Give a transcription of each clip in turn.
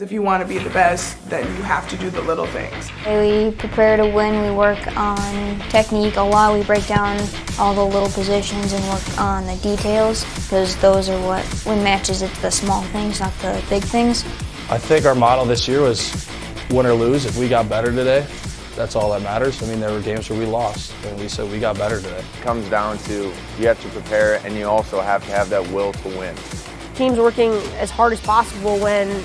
If you want to be the best, then you have to do the little things. We prepare to win. We work on technique a lot. We break down all the little positions and work on the details, because those are what matches it to the small things, not the big things. I think our motto this year was win or lose. If we got better today, that's all that matters. I mean, there were games where we lost, and we said we got better today. It comes down to you have to prepare, and you also have to have that will to win. Teams working as hard as possible when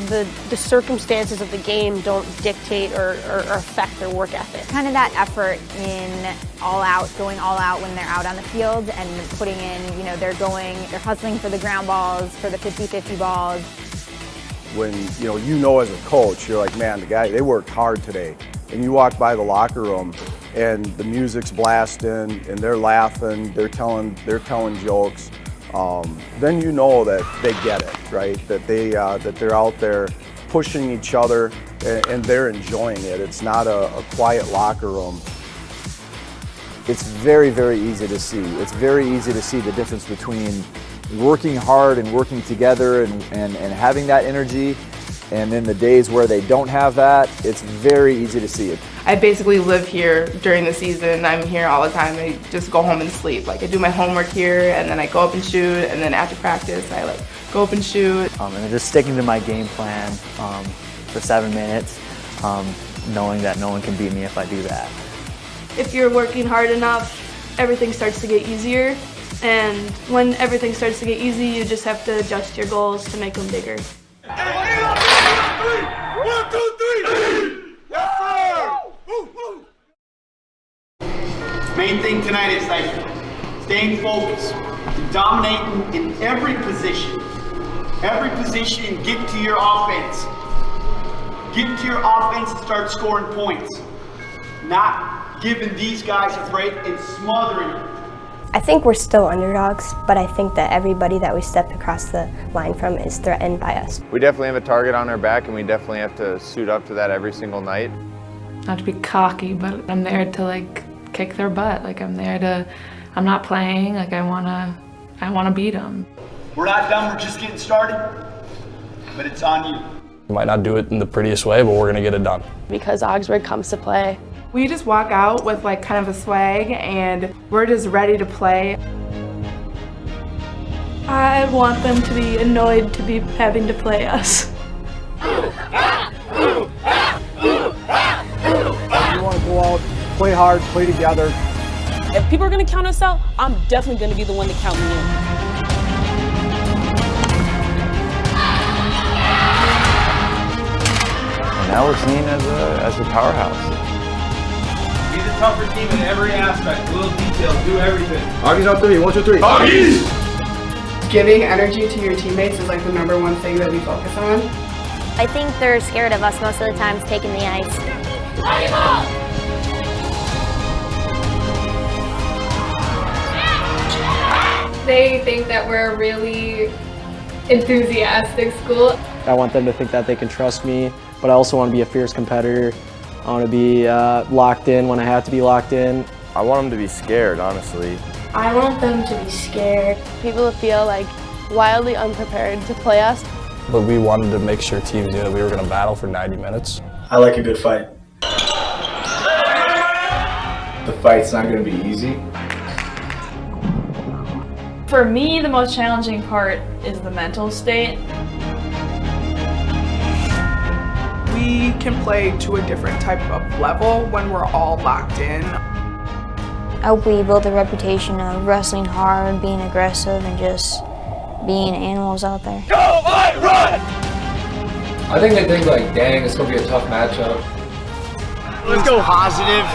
the circumstances of the game don't dictate or affect their work ethic. Kind of that effort in all out, going all out when they're out on the field and putting in, they're hustling for the ground balls, for the 50-50 balls. When you know as a coach, you're like, man, they worked hard today. And you walk by the locker room and the music's blasting and they're laughing, they're telling jokes. Then you know that they get it, right? That they're out there pushing each other and they're enjoying it. It's not a quiet locker room. It's very, very easy to see. It's very easy to see the difference between working hard and working together and having that energy, and then the days where they don't have that, it's very easy to see it. I basically live here during the season. I'm here all the time. I just go home and sleep. I do my homework here, and then I go up and shoot, and then after practice, I go up and shoot. And just sticking to my game plan for 7 minutes, knowing that no one can beat me if I do that. If you're working hard enough, everything starts to get easier. And when everything starts to get easy, you just have to adjust your goals to make them bigger. 1, 2, 3! Yes, sir! Main thing tonight is staying focused, dominating in every position. Every position, get to your offense. Get to your offense and start scoring points. Not giving these guys a break and smothering them. I think we're still underdogs, but I think that everybody that we stepped across the line from is threatened by us. We definitely have a target on our back, and we definitely have to suit up to that every single night. Not to be cocky, but I'm there to kick their butt. I'm not playing, I wanna beat them. We're not done, we're just getting started, but it's on you. We might not do it in the prettiest way, but we're gonna get it done. Because Augsburg comes to play. We just walk out with kind of a swag, and we're just ready to play. I want them to be annoyed to be having to play us. You want to go out, play hard, play together. If people are going to count us out, I'm definitely going to be the one to count me in. And now we're seen as a powerhouse. Be the tougher team in every aspect, little details, do everything. Augie's on 3, 1, 2, 3. Augie's! Giving energy to your teammates is the #1 thing that we focus on. I think they're scared of us most of the times taking the ice. They think that we're a really enthusiastic school. I want them to think that they can trust me, but I also want to be a fierce competitor. I want to be locked in when I have to be locked in. I want them to be scared, honestly. I want them to be scared. People to feel wildly unprepared to play us. But we wanted to make sure teams knew that we were gonna battle for 90 minutes. I like a good fight. The fight's not gonna be easy. For me, the most challenging part is the mental state. We can play to a different type of level when we're all locked in. I hope we build a reputation of wrestling hard, being aggressive, and just being animals out there. Go, run! I think they think dang, it's gonna be a tough matchup. Let's go positive.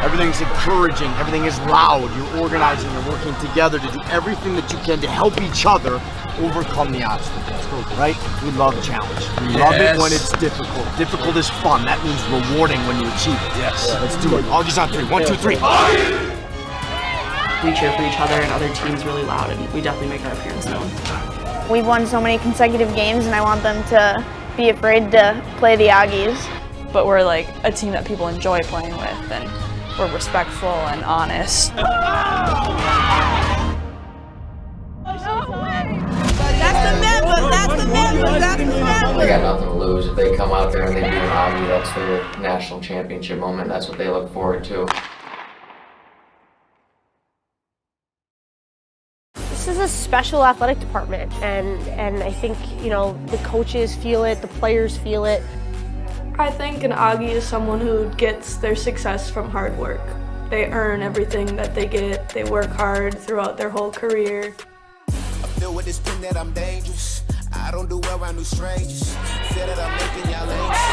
Everything's encouraging, everything is loud. You're organizing, you're working together to do everything that you can to help each other overcome the obstacles, right? We love challenge. We love it when it's difficult. Difficult is fun. That means rewarding when you achieve it. Yes. Let's do it. Augie's on 3. 1, 2, 3. We cheer for each other and other teams really loud, and we definitely make our appearance known. We've won so many consecutive games, and I want them to be afraid to play the Augies. But we're a team that people enjoy playing with, and we're respectful and honest. That's the members, that's the members, that's the members. They got nothing to lose. If they come out there and they beat an Auggie, that's their national championship moment. That's what they look forward to. This is a special athletic department, and I think, you know, the coaches feel it, the players feel it. I think an Auggie is someone who gets their success from hard work. They earn everything that they get. They work hard throughout their whole career. I feel with this pin that I'm dangerous. I don't do well around new strangers. Feel that I'm making y'all anxious.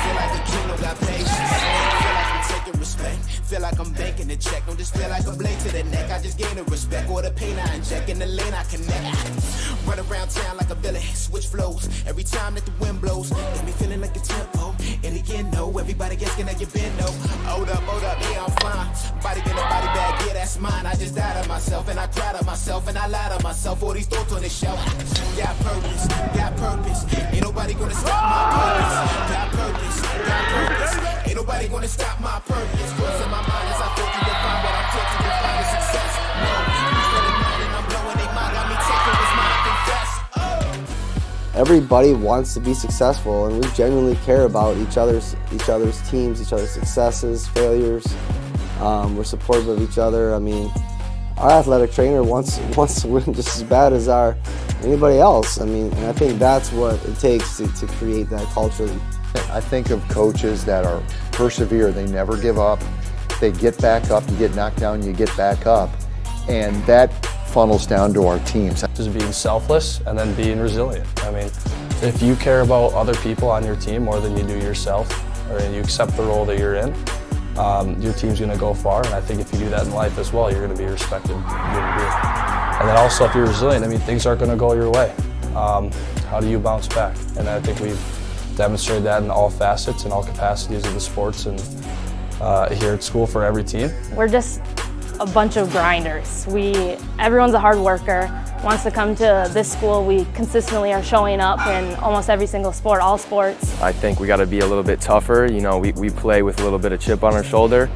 Feel like the kingdom got patience. Feel like I'm taking respect. Feel like I'm banking the check. Don't just feel like a blade to the neck. I just gain the respect. Or the pain I inject in the lane I connect. Run around town like a villain. Switch flows. Every time that the wind blows. Got me feeling like a tempo. And again, no. Everybody asking how you been, no. Hold up, yeah, I'm fine. Body in a body bag, yeah, that's mine. I just died of myself. And I cried of myself. And I lied of myself. All these thoughts on the shelf. Got purpose. Got purpose, ain't nobody gonna stop my purpose. Got purpose, got purpose, ain't nobody gonna stop my purpose. Close in my mind as I feel to define what I'm taking to define the success. No, I'm starting mine and I'm blowing they mind. Got me taking what's mine, confess. Everybody wants to be successful, and we genuinely care about each other's teams, each other's successes, failures. We're supportive of each other. I mean, our athletic trainer wants to win just as bad as anybody else. I mean, and I think that's what it takes to create that culture. I think of coaches that are persevere. They never give up. They get back up. You get knocked down, you get back up. And that funnels down to our teams. Just being selfless and then being resilient. I mean, if you care about other people on your team more than you do yourself, or you accept the role that you're in, your team's going to go far. And I think if you do that in life as well, you're going to be respected. And then also, if you're resilient, I mean, things aren't going to go your way. How do you bounce back? And I think we've demonstrated that in all facets and all capacities of the sports and here at school for every team. We're just a bunch of grinders. Everyone's a hard worker. Wants to come to this school. We consistently are showing up in almost every single sport, all sports. I think we got to be a little bit tougher. You know, we play with a little bit of chip on our shoulder.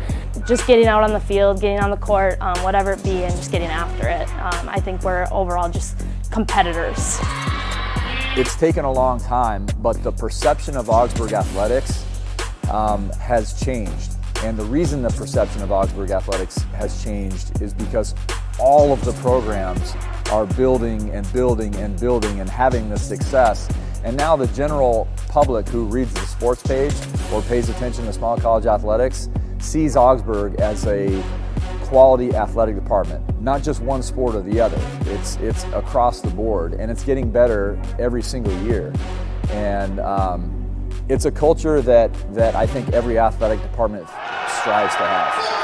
Just getting out on the field, getting on the court, whatever it be, and just getting after it. I think we're overall just competitors. It's taken a long time, but the perception of Augsburg Athletics has changed. And the reason the perception of Augsburg Athletics has changed is because all of the programs are building and building and building and having the success. And now the general public who reads the sports page or pays attention to small college athletics sees Augsburg as a quality athletic department, not just one sport or the other. It's across the board, and it's getting better every single year. And it's a culture that I think every athletic department strives to have.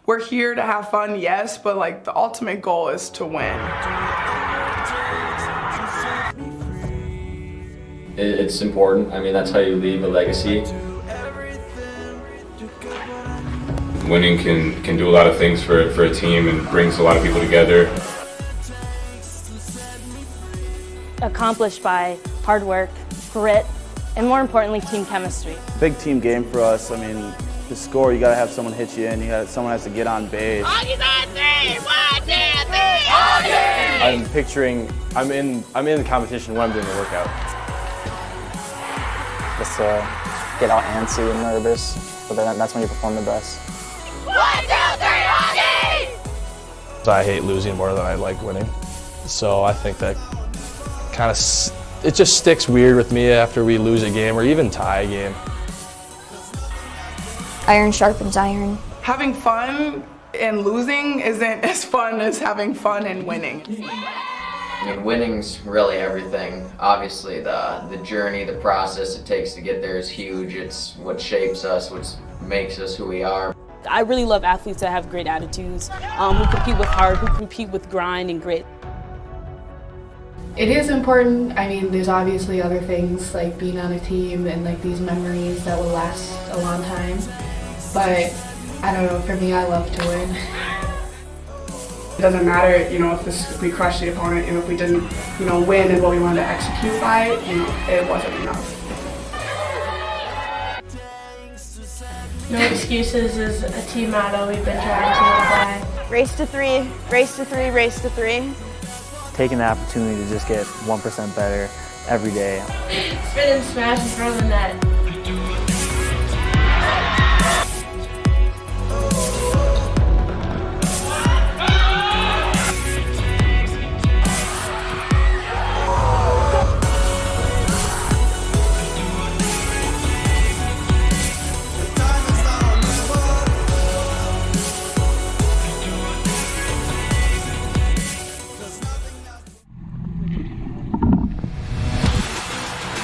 We're here to have fun, yes, but like the ultimate goal is to win. It's important. I mean, that's how you leave a legacy. Winning can do a lot of things for a team and brings a lot of people together. Accomplished by hard work, grit, and more importantly, team chemistry. Big team game for us. I mean, to score, you got to have someone hit you in. Someone has to get on base. I'm picturing I'm in the competition when I'm doing the workout. Just get all antsy and nervous, but then that's when you perform the best. 1, 2, 3, Augie! So I hate losing more than I like winning. So I think that kind of, it just sticks weird with me after we lose a game or even tie a game. Iron sharpens iron. Having fun and losing isn't as fun as having fun and winning. I mean, winning's really everything. Obviously, the journey, the process it takes to get there is huge. It's what shapes us, what makes us who we are. I really love athletes that have great attitudes, who compete with heart, who compete with grind and grit. It is important. I mean, there's obviously other things like being on a team and like these memories that will last a long time. But I don't know, for me, I love to win. It doesn't matter, you know, if we crushed the opponent, you know, if we didn't, you know, win and what we wanted to execute by it, you know, it wasn't enough. No excuses is a team motto we've been trying to apply. Race to 3, race to 3, race to 3. taking the opportunity to just get 1% better every day. Spin and smash in front of the net.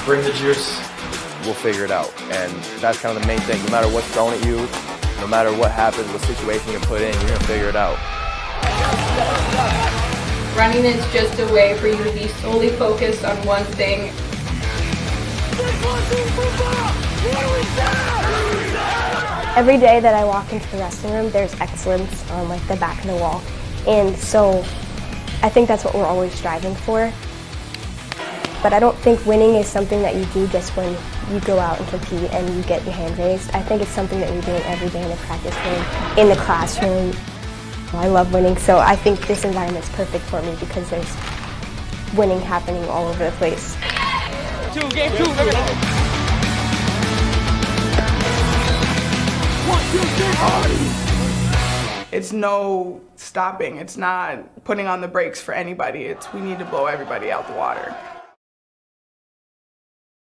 Bring the juice. We'll figure it out. And that's kind of the main thing. No matter what's thrown at you, no matter what happens, what situation you're put in, you're going to figure it out. Running is just a way for you to be solely focused on one thing. Every day that I walk into the wrestling room, there's excellence on like the back of the wall. And so I think that's what we're always striving for. But I don't think winning is something that you do just when you go out and compete and you get your hand raised. I think it's something that you're doing every day in the practice room, in the classroom. I love winning, so I think this environment's perfect for me because there's winning happening all over the place. Game two, everybody. 1, 2, 3, It's no stopping. It's not putting on the brakes for anybody. It's we need to blow everybody out the water.